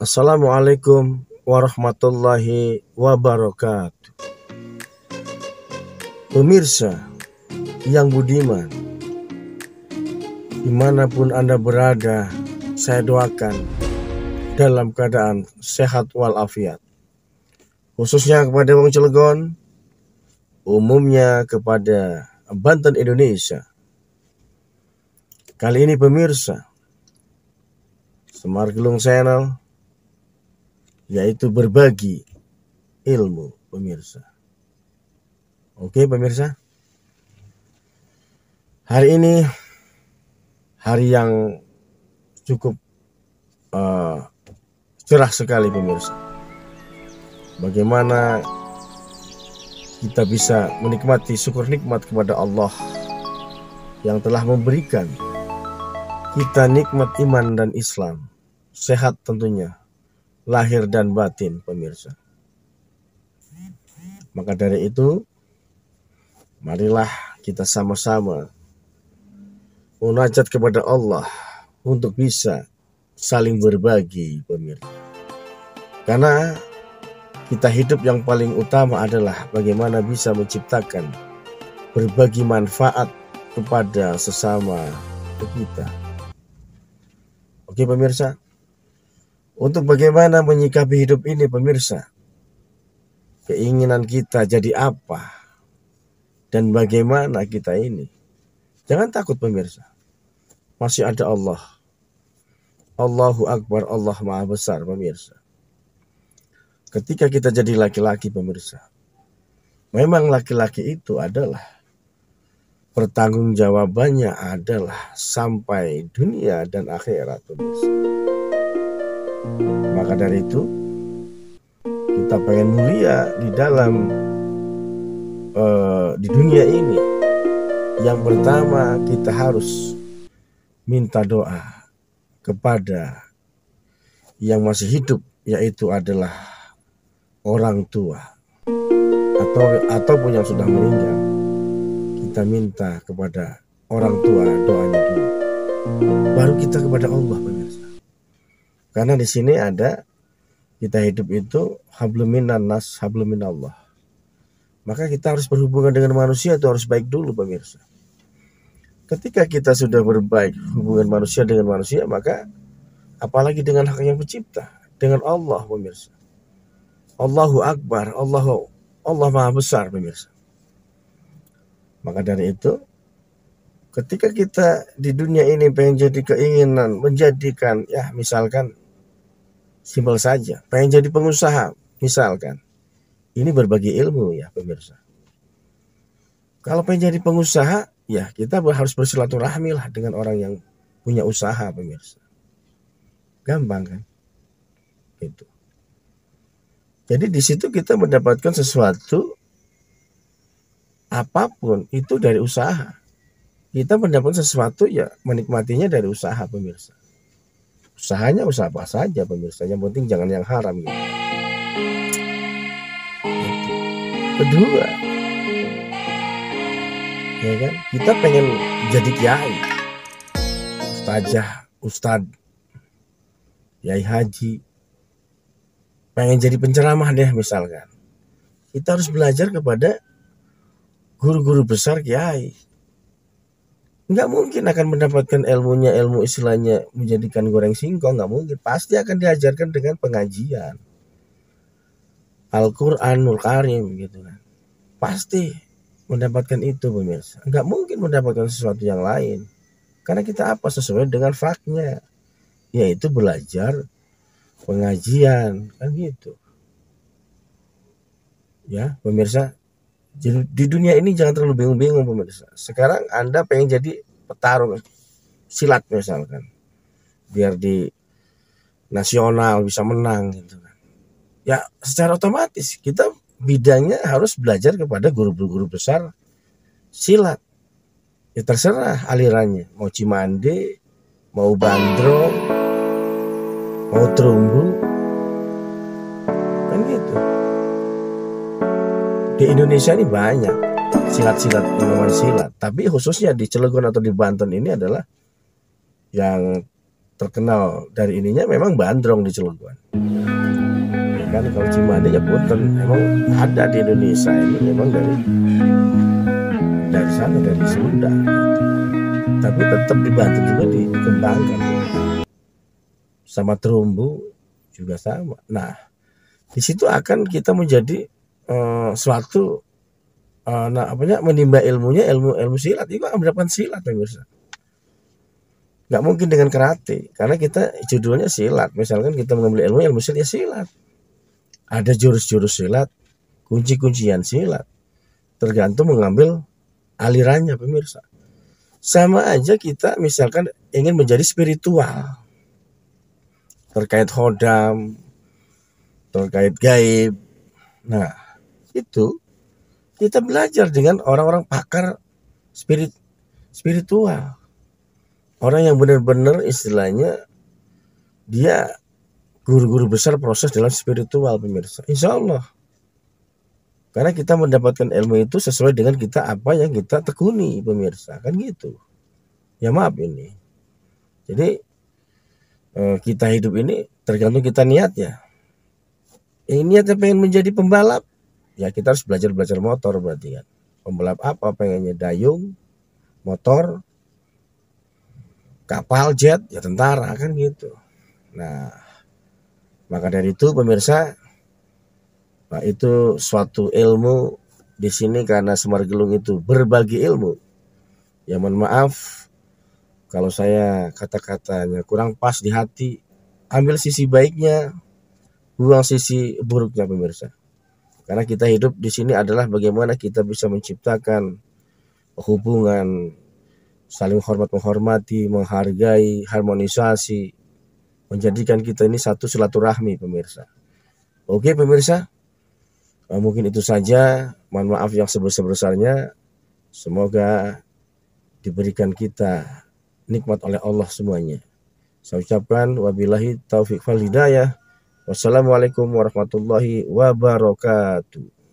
Assalamualaikum warahmatullahi wabarakatuh. Pemirsa yang budiman, dimanapun Anda berada, saya doakan dalam keadaan sehat walafiat. Khususnya kepada Wong Cilegon, umumnya kepada Banten Indonesia. Kali ini pemirsa, Semar Gelung Channel, yaitu berbagi ilmu pemirsa. Oke pemirsa, hari ini hari yang cukup cerah sekali pemirsa. Bagaimana kita bisa menikmati syukur nikmat kepada Allah yang telah memberikan kita nikmat iman dan Islam, sehat tentunya, lahir dan batin pemirsa. Maka dari itu, marilah kita sama-sama munajat kepada Allah untuk bisa saling berbagi pemirsa. Karena kita hidup yang paling utama adalah bagaimana bisa menciptakan berbagi manfaat kepada sesama kita. Oke pemirsa, untuk bagaimana menyikapi hidup ini pemirsa, keinginan kita jadi apa dan bagaimana kita ini, jangan takut pemirsa, masih ada Allah. Allahu Akbar, Allah Maha Besar pemirsa. Ketika kita jadi laki-laki pemirsa, memang laki-laki itu adalah pertanggungjawabannya adalah sampai dunia dan akhirat pemirsa. Maka dari itu kita pengen mulia di dalam di dunia ini. Yang pertama kita harus minta doa kepada yang masih hidup, yaitu adalah orang tua ataupun yang sudah meninggal. Kita minta kepada orang tua doanya dulu, baru kita kepada Allah pemirsa. Karena di sini ada kita hidup itu hablum minan nas, hablum minallah. Maka kita harus berhubungan dengan manusia itu harus baik dulu pemirsa. Ketika kita sudah berbaik hubungan manusia dengan manusia, maka apalagi dengan hak yang pencipta, dengan Allah pemirsa. Allahu Akbar, Allah Maha Besar pemirsa. Maka dari itu, ketika kita di dunia ini pengen jadi keinginan menjadikan, ya misalkan simpel saja, pengen jadi pengusaha misalkan, ini berbagi ilmu ya pemirsa. Kalau pengen jadi pengusaha, ya kita harus bersilaturahmi lah dengan orang yang punya usaha pemirsa. Gampang kan? Gitu. Jadi di situ kita mendapatkan sesuatu, apapun itu dari usaha. Kita mendapatkan sesuatu ya menikmatinya dari usaha pemirsa. Usahanya usaha apa saja pemirsa, yang penting jangan yang haram gitu. Kedua, ya kan, kita pengen jadi kiai, ustad, kiai haji, pengen jadi penceramah deh misalkan. Kita harus belajar kepada guru-guru besar kiai. Nggak mungkin akan mendapatkan ilmunya, ilmu istilahnya menjadikan goreng singkong, nggak mungkin. Pasti akan diajarkan dengan pengajian Al-Quranul Karim gitu kan. Pasti mendapatkan itu pemirsa. Nggak mungkin mendapatkan sesuatu yang lain. Karena kita apa? Sesuai dengan faknya, yaitu belajar pengajian kan gitu. Ya pemirsa, di dunia ini jangan terlalu bingung-bingung pemirsa. Sekarang Anda pengen jadi petarung silat misalkan, biar di nasional bisa menang gitu kan. Ya secara otomatis kita bidangnya harus belajar kepada guru-guru besar silat. Ya terserah alirannya, mau Cimande, mau Bandrong, mau Terumbu, kan gitu. Di Indonesia ini banyak silat-silat, ilmuwan silat. Tapi khususnya di Cilegon atau di Banten ini adalah yang terkenal dari ininya memang Bandrong di Cilegon. Ya kan, kalau Cimande ya punten, emang ada di Indonesia ini memang dari sana, dari Sunda. Tapi tetap dibantu juga dikembangkan. Sama terumbu juga sama. Nah, di situ akan kita menjadi suatu menimba ilmunya, ilmu silat. Itu akan mendapatkan silat, pemirsa. Nggak mungkin dengan karate, karena kita judulnya silat. Misalkan kita mengambil ilmu silat, ya silat. Ada jurus-jurus silat, kunci-kuncian silat. Tergantung mengambil alirannya, pemirsa. Sama aja kita misalkan ingin menjadi spiritual. Terkait hodam, terkait gaib. Nah, itu kita belajar dengan orang-orang pakar spiritual. Orang yang benar-benar istilahnya dia guru-guru besar proses dalam spiritual, pemirsa. Insya Allah. Karena kita mendapatkan ilmu itu sesuai dengan kita apa yang kita tekuni, pemirsa. Kan gitu. Ya maaf ini. Jadi kita hidup ini tergantung kita niatnya. Niatnya pengen menjadi pembalap, ya kita harus belajar motor berarti kan. Pembalap apa? Pengennya dayung, motor, kapal, jet, ya tentara kan gitu. Nah, maka dari itu pemirsa, itu suatu ilmu di sini karena Semar Gelung itu berbagi ilmu. Ya mohon maaf kalau saya kata-katanya kurang pas di hati, ambil sisi baiknya, buang sisi buruknya, pemirsa. Karena kita hidup di sini adalah bagaimana kita bisa menciptakan hubungan saling hormat menghormati, menghargai, harmonisasi, menjadikan kita ini satu silaturahmi, pemirsa. Oke, pemirsa, mungkin itu saja. Mohon maaf yang sebesar-besarnya. Semoga diberikan kita nikmat oleh Allah semuanya. Saya ucapkan wabillahi taufiq wal hidayah. Wassalamualaikum warahmatullahi wabarakatuh.